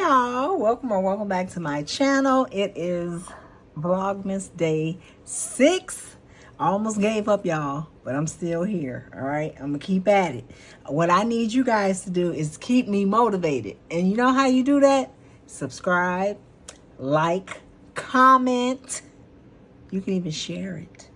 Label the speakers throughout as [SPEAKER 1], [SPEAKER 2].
[SPEAKER 1] y'all, welcome or welcome back to my channel. It is Vlogmas day 6. I almost gave up, y'all, but I'm still here. All right, I'm gonna keep at it. What I need you guys to do is keep me motivated, and you know how you do that? Subscribe, like, comment. You can even share it.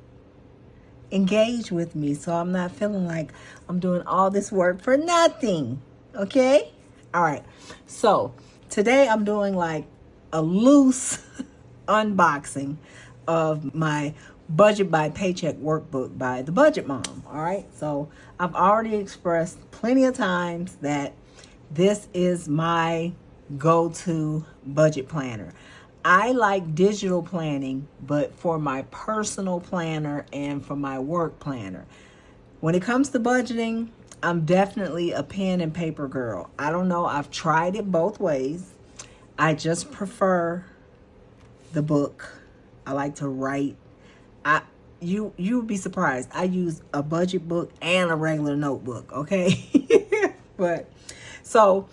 [SPEAKER 1] Engage with me so I'm not feeling like I'm doing all this work for nothing. Okay? All right. So today I'm doing like a loose unboxing of my Budget by Paycheck Workbook by the Budget Mom. All right. So I've already expressed plenty of times that this is my go-to budget planner. I like digital planning, but for my personal planner and for my work planner. When it comes to budgeting, I'm definitely a pen and paper girl. I don't know. I've tried it both ways. I just prefer the book. I like to write. You would be surprised. I use a budget book and a regular notebook, okay? But so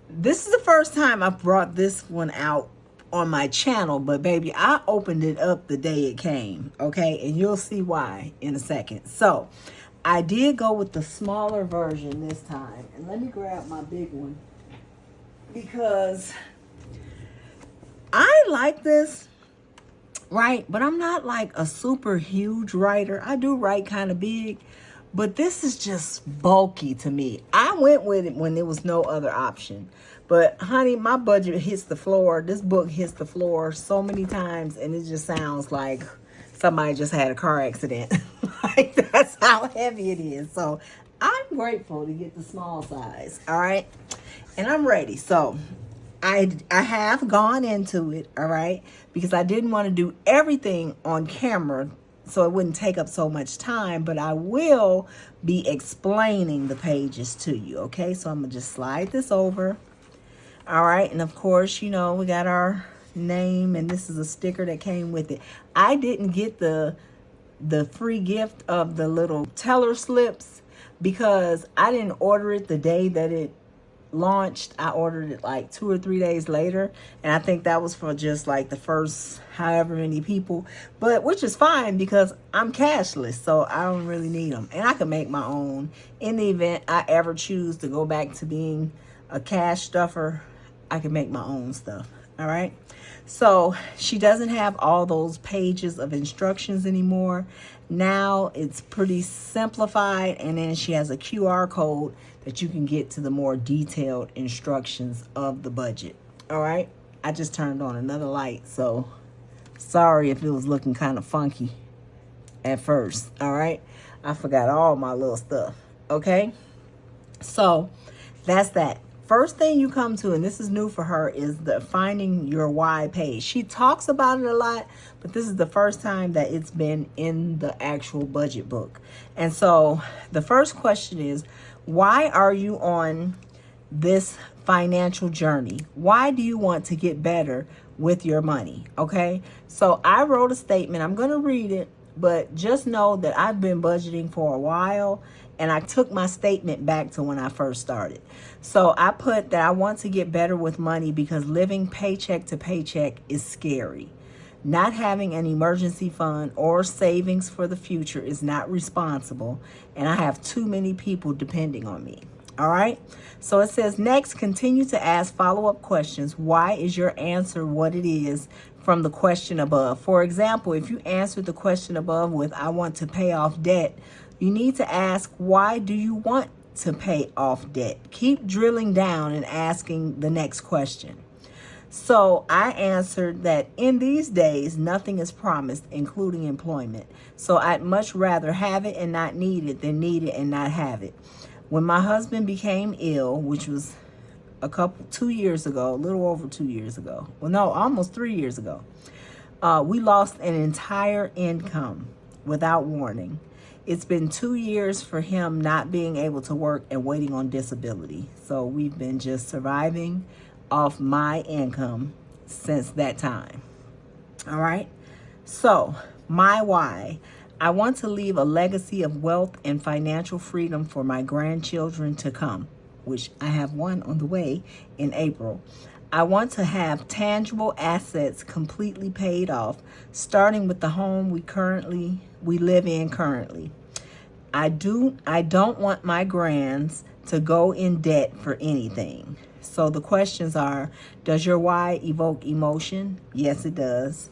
[SPEAKER 1] this is the first time I've brought this one out on my channel, but baby, I opened it up the day it came, okay? And you'll see why in a second. So I did go with the smaller version this time. And let me grab my big one because I like this, right? But I'm not like a super huge writer. I do write kind of big, but this is just bulky to me. I went with it when there was no other option. But honey, my budget hits the floor. This book hits the floor so many times, and it just sounds like somebody just had a car accident. Like, that's how heavy it is. So I'm grateful to get the small size. All right. And I'm ready. So I have gone into it. All right. Because I didn't want to do everything on camera so it wouldn't take up so much time. But I will be explaining the pages to you. Okay. So I'm going to just slide this over. All right. And of course, you know, we got our name, and this is a sticker that came with it. I didn't get the free gift of the little teller slips because I didn't order it the day that it launched. I ordered it like 2 or 3 days later, and I think that was for just like the first however many people, but which is fine because I'm cashless, so I don't really need them, and I can make my own in the event I ever choose to go back to being a cash stuffer. I can make my own stuff. All right. So she doesn't have all those pages of instructions anymore. Now it's pretty simplified. And then she has a QR code that you can get to the more detailed instructions of the budget. All right. I just turned on another light, so sorry if it was looking kind of funky at first. All right. I forgot all my little stuff. Okay. So that's that. First thing you come to, and this is new for her, is the finding your why page. She talks about it a lot, but this is the first time that it's been in the actual budget book. And so the first question is, why are you on this financial journey? Why do you want to get better with your money? Okay, so I wrote a statement. I'm going to read it, but just know that I've been budgeting for a while, and I took my statement back to when I first started. So I put that I want to get better with money because living paycheck to paycheck is scary. Not having an emergency fund or savings for the future is not responsible, and I have too many people depending on me. All right. So it says, next, continue to ask follow-up questions. Why is your answer what it is from the question above? For example, if you answered the question above with, I want to pay off debt, you need to ask, why do you want to pay off debt? Keep drilling down and asking the next question. So I answered that in these days, nothing is promised, including employment. So I'd much rather have it and not need it than need it and not have it. When my husband became ill, which was 2 years ago, a little over 2 years ago. Well, no, almost 3 years ago. We lost an entire income without warning. It's been 2 years for him not being able to work and waiting on disability. So we've been just surviving off my income since that time. All right. So my why. I want to leave a legacy of wealth and financial freedom for my grandchildren to come, which I have one on the way in April. I want to have tangible assets completely paid off, starting with the home we live in currently. I don't want my grands to go in debt for anything. So the questions are, does your why evoke emotion? Yes, it does.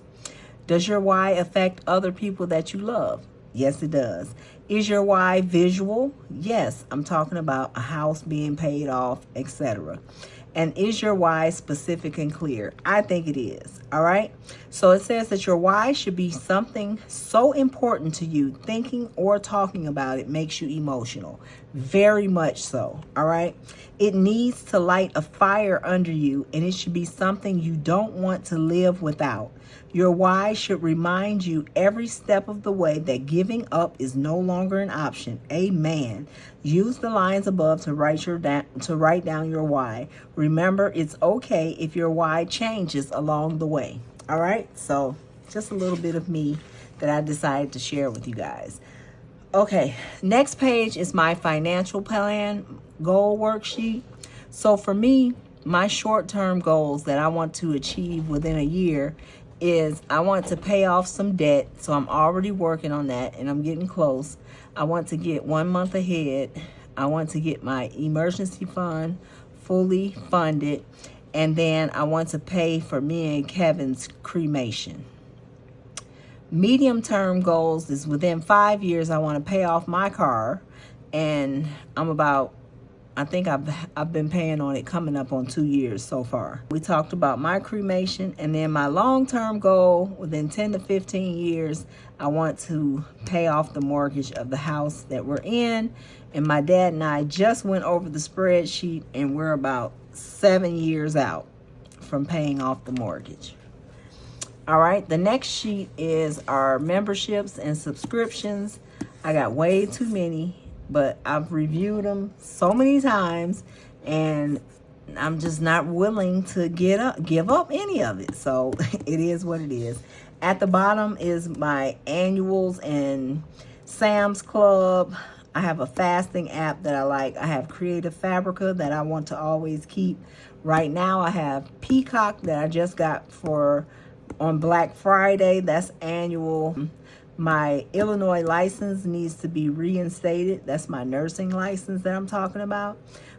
[SPEAKER 1] Does your why affect other people that you love? Yes, it does. Is your why visual? Yes, I'm talking about a house being paid off, etc. And is your why specific and clear? I think it is. All right. So it says that your why should be something so important to you, thinking or talking about it makes you emotional. Very much so. All right. It needs to light a fire under you, and it should be something you don't want to live without. Your why should remind you every step of the way that giving up is no longer an option. Amen. Use the lines above to write down your why. Remember, it's okay if your why changes along the way. All right? So, just a little bit of me that I decided to share with you guys. Okay, next page is my financial plan goal worksheet. So for me, my short-term goals that I want to achieve within a year is I want to pay off some debt. So I'm already working on that and I'm getting close. I want to get 1 month ahead. I want to get my emergency fund fully funded. And then I want to pay for me and Kevin's cremation. Medium-term goals is within 5 years, I want to pay off my car. And I think I've been paying on it coming up on 2 years so far. We talked about my cremation, and then my long-term goal within 10 to 15 years, I want to pay off the mortgage of the house that we're in. And my dad and I just went over the spreadsheet, and we're about 7 years out from paying off the mortgage. All right, the next sheet is our memberships and subscriptions. I got way too many, but I've reviewed them so many times, and I'm just not willing to give up any of it. So it is what it is. At the bottom is my annuals and Sam's Club. I have a fasting app that I like. I have Creative Fabrica that I want to always keep. Right now I have Peacock that I just got on Black Friday. That's annual. My Illinois license needs to be reinstated. That's my nursing license that I'm talking about.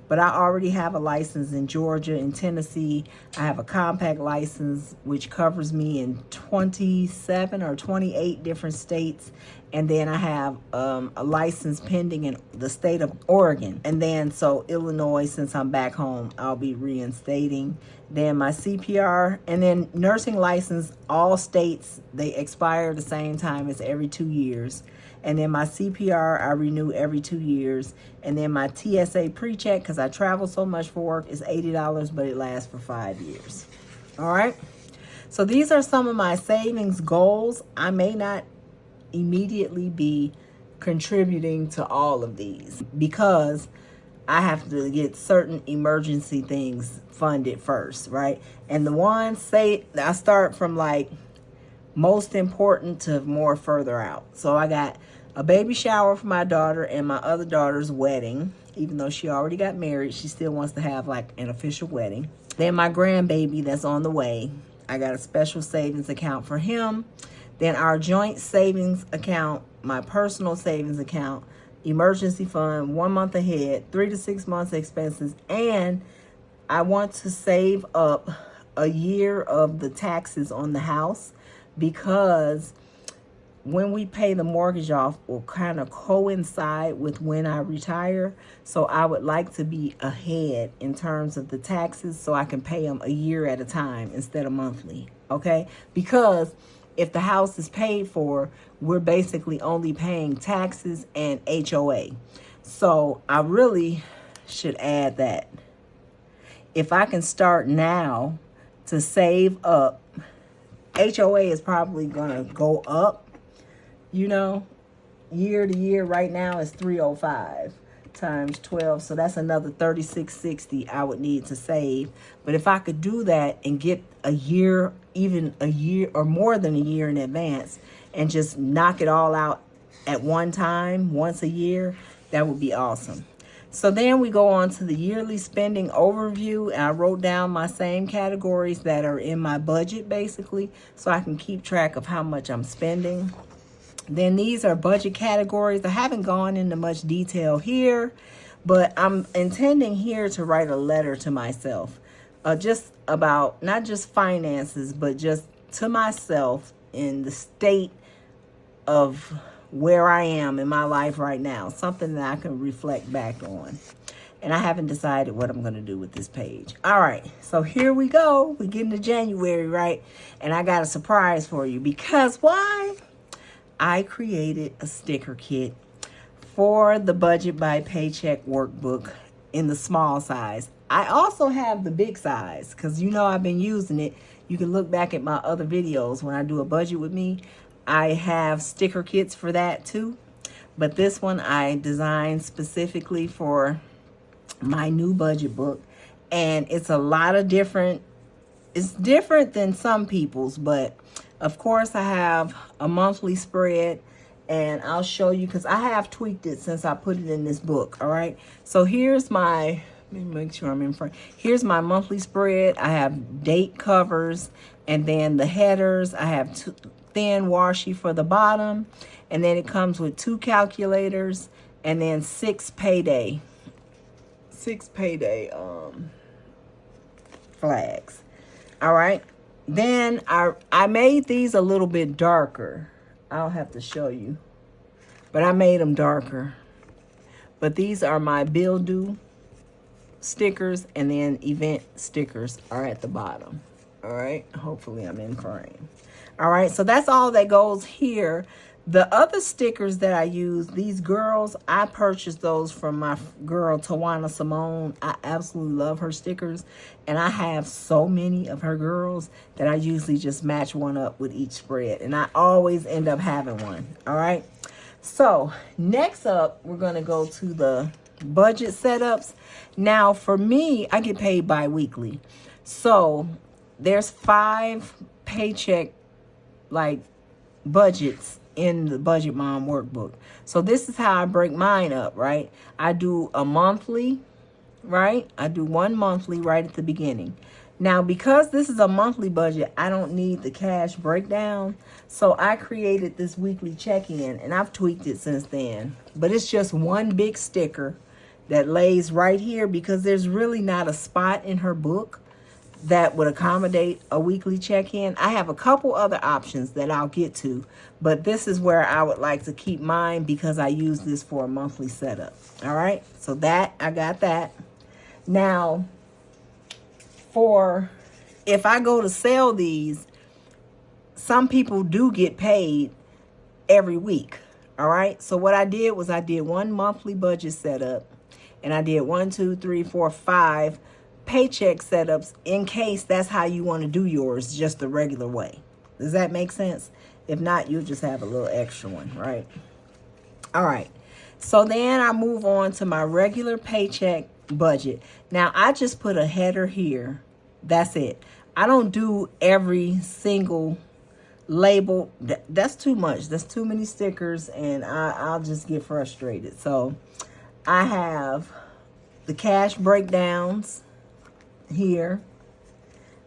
[SPEAKER 1] But I already have a license in Georgia, in Tennessee. I have a compact license, which covers me in 27 or 28 different states. And then I have a license pending in the state of Oregon. And then, so Illinois, since I'm back home, I'll be reinstating. Then my CPR, and then nursing license, all states, they expire the same time. It's every 2 years. And then my CPR, I renew every 2 years. And then my TSA pre-check, because I travel so much for work, is $80, but it lasts for 5 years. All right. So these are some of my savings goals. I may not immediately be contributing to all of these because I have to get certain emergency things funded first, right? And the ones I start from like most important to more further out. So I got a baby shower for my daughter and my other daughter's wedding. Even though she already got married, she still wants to have like an official wedding. Then my grandbaby that's on the way. I got a special savings account for him. Then our joint savings account, my personal savings account, emergency fund, 1 month ahead, 3 to 6 months expenses. And I want to save up a year of the taxes on the house, because when we pay the mortgage off will kind of coincide with when I retire. So I would like to be ahead in terms of the taxes so I can pay them a year at a time instead of monthly. Okay? Because if the house is paid for, we're basically only paying taxes and HOA. So I really should add that. If I can start now to save up, HOA is probably going to go up, year to year. Right now it's $305 times 12. So that's another $36.60 I would need to save. But if I could do that and get a year, even a year or more than a year in advance, and just knock it all out at one time, once a year, that would be awesome. So then we go on to the yearly spending overview. And I wrote down my same categories that are in my budget, basically, so I can keep track of how much I'm spending. Then these are budget categories. I haven't gone into much detail here, but I'm intending here to write a letter to myself, just about not just finances, but just to myself in the state of where I am in my life right now, something that I can reflect back on. And I haven't decided what I'm going to do with this page. All right, so here we go. We get into January, right? And I got a surprise for you, because why? I created a sticker kit for the Budget by Paycheck Workbook in the small size. I also have the big size, because you know I've been using it. You can look back at my other videos when I do a budget with me. I have sticker kits for that too. But this one I designed specifically for my new budget book. And it's a lot of different, it's different than some people's, but of course I have a monthly spread, and I'll show you because I have tweaked it since I put it in this book. All right, so here's my, let me make sure I'm in front. Here's my monthly spread. I have date covers, and then the headers. I have two thin washi for the bottom, and then it comes with 2 calculators, and then 6 payday flags. All right, then I made these a little bit darker. I'll have to show you, but I made them darker. But these are my bill due stickers, and then event stickers are at the bottom. All right, hopefully I'm in frame. All right, so that's all that goes here. The other stickers that I use, these girls, I purchased those from my girl Tawana Simone. I absolutely love her stickers, and I have so many of her girls that I usually just match one up with each spread, and I always end up having one. All right, so next up, we're going to go to the budget setups. Now, for me, I get paid bi-weekly, so there's 5 paycheck budgets in the Budget Mom workbook. So this is how I break mine up, right? I do a monthly, right? I do one monthly right at the beginning. Now, because this is a monthly budget, I don't need the cash breakdown. So I created this weekly check-in, and I've tweaked it since then. But it's just one big sticker that lays right here, because there's really not a spot in her book that would accommodate a weekly check-in. I have a couple other options that I'll get to, but this is where I would like to keep mine because I use this for a monthly setup. All right, so that, I got that. Now, for if I go to sell these, some people do get paid every week. All right, so what I did was I did one monthly budget setup, and I did 1, 2, 3, 4, 5 paycheck setups in case that's how you want to do yours, just the regular way. Does that make sense? If not, you'll just have a little extra one, right? All right, so then I move on to my regular paycheck budget. Now, I just put a header here. That's it. I don't do every single label. That's too much. That's too many stickers, and I'll just get frustrated. So I have the cash breakdowns here.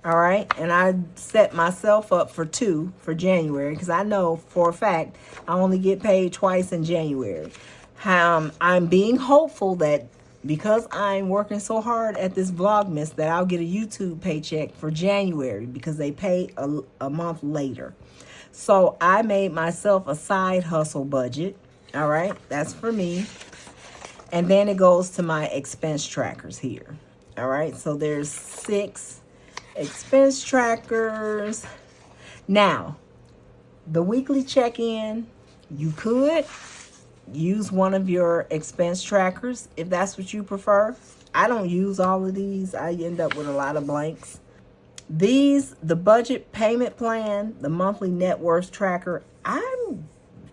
[SPEAKER 1] All right, and I set myself up for 2 for January, because I know for a fact I only get paid twice in January. I'm being hopeful that because I'm working so hard at this Vlogmas that I'll get a YouTube paycheck for January, because they pay a month later. So I made myself a side hustle budget. All right, that's for me. And then it goes to my expense trackers here. All right, so there's 6 expense trackers. Now, the weekly check-in, you could use one of your expense trackers if that's what you prefer. I don't use all of these. I end up with a lot of blanks. These, the budget payment plan, the monthly net worth tracker, I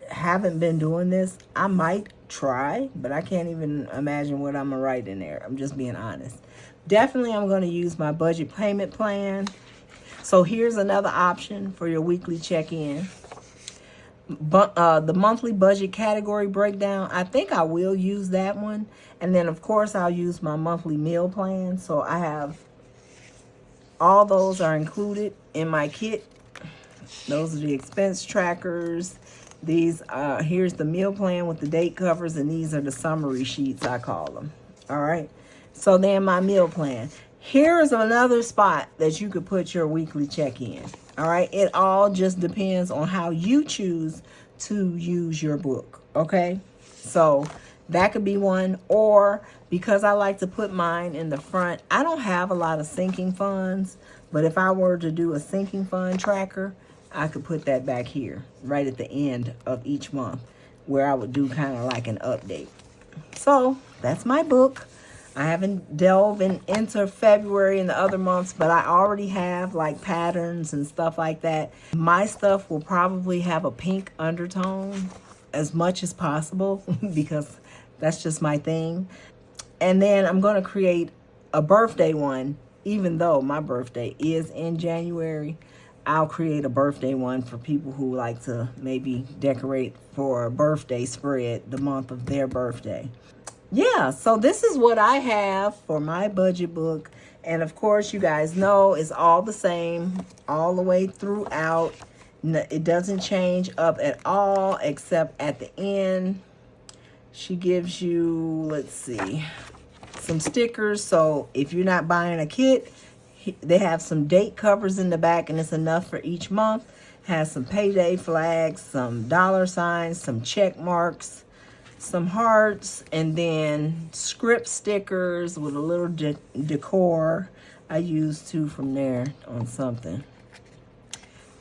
[SPEAKER 1] haven't been doing this. I might try, but I can't even imagine what I'm gonna write in there. I'm just being honest. Definitely I'm going to use my budget payment plan. So here's another option for your weekly check-in. the monthly budget category breakdown. I think I will use that one. And then, of course, I'll use my monthly meal plan. So I have all those are included in my kit. Those are the expense trackers. These here's the meal plan with the date covers, and these are the summary sheets, I call them. All right. So then my meal plan. Here's another spot that you could put your weekly check in. All right. It all just depends on how you choose to use your book. Okay. So that could be one, or because I like to put mine in the front, I don't have a lot of sinking funds, but if I were to do a sinking fund tracker, I could put that back here, right at the end of each month, where I would do kind of like an update. So that's my book. I haven't delved into February and the other months, but I already have like patterns and stuff like that. My stuff will probably have a pink undertone as much as possible because that's just my thing. And then I'm going to create a birthday one, even though my birthday is in January. I'll create a birthday one for people who like to maybe decorate for a birthday spread the month of their birthday. Yeah, so this is what I have for my budget book. And of course, you guys know it's all the same all the way throughout. It doesn't change up at all, except at the end. She gives you, let's see, some stickers. So if you're not buying a kit, they have some date covers in the back, and it's enough for each month. Has some payday flags, some dollar signs, some check marks, some hearts, and then script stickers with a little decor. I used two from there on something.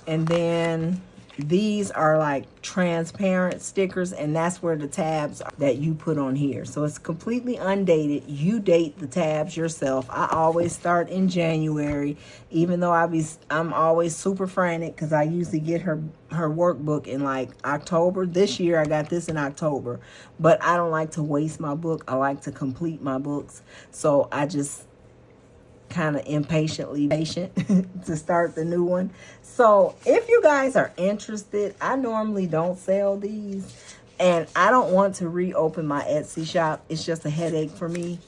[SPEAKER 1] And then these are like transparent stickers, and that's where the tabs are that you put on here. So it's completely undated. You date the tabs yourself. I always start in January, even though I'm always super frantic because I usually get her workbook in like October. This year I got this in October, but I don't like to waste my book. I like to complete my books. So I just kind of impatiently patient to start the new one. So if you guys are interested, I normally don't sell these, and I don't want to reopen my Etsy shop. It's just a headache for me.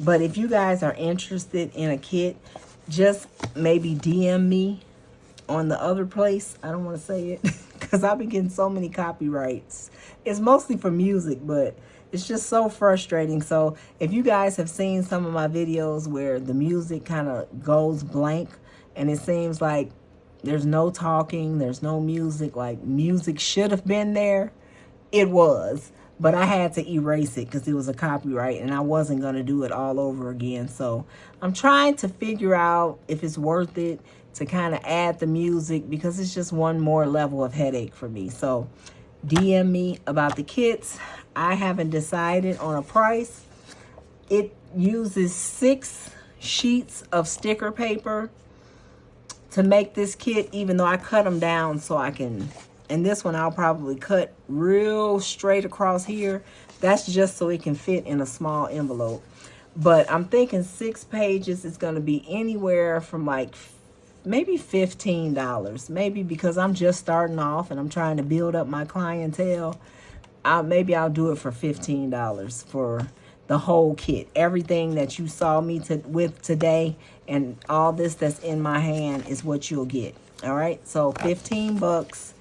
[SPEAKER 1] But if you guys are interested in a kit, just maybe DM me on the other place. I don't want to say it because I've been getting so many copyrights. It's mostly for music, but it's just so frustrating. So if you guys have seen some of my videos where the music kind of goes blank and it seems like there's no talking, there's no music, like music should have been there, it was. But I had to erase it because it was a copyright and I wasn't going to do it all over again. So I'm trying to figure out if it's worth it to kind of add the music because it's just one more level of headache for me. So DM me about the kits. I haven't decided on a price. It uses 6 sheets of sticker paper to make this kit, even though I cut them down so I can, and this one I'll probably cut real straight across here. That's just so it can fit in a small envelope. But I'm thinking 6 pages is going to be anywhere from like maybe $15, maybe because I'm just starting off and I'm trying to build up my clientele. Maybe I'll do it for $15 for the whole kit. Everything that you saw me with today and all this that's in my hand is what you'll get. All right, so 15 bucks,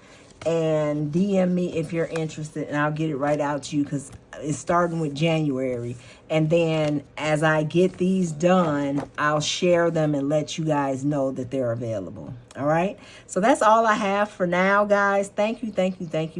[SPEAKER 1] and DM me if you're interested and I'll get it right out to you because it's starting with January. And then as I get these done, I'll share them and let you guys know that they're available. All right. So that's all I have for now, guys. Thank you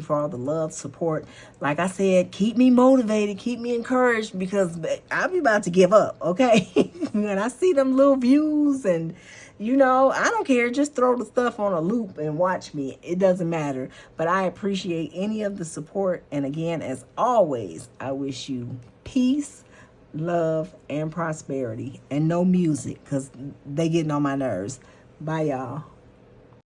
[SPEAKER 1] for all the love, support. Like I said, keep me motivated, keep me encouraged because I'll be about to give up. Okay. When I see them little views and you know, I don't care. Just throw the stuff on a loop and watch me. It doesn't matter. But I appreciate any of the support. And again, as always, I wish you peace, love, and prosperity. And no music because they getting on my nerves. Bye, y'all.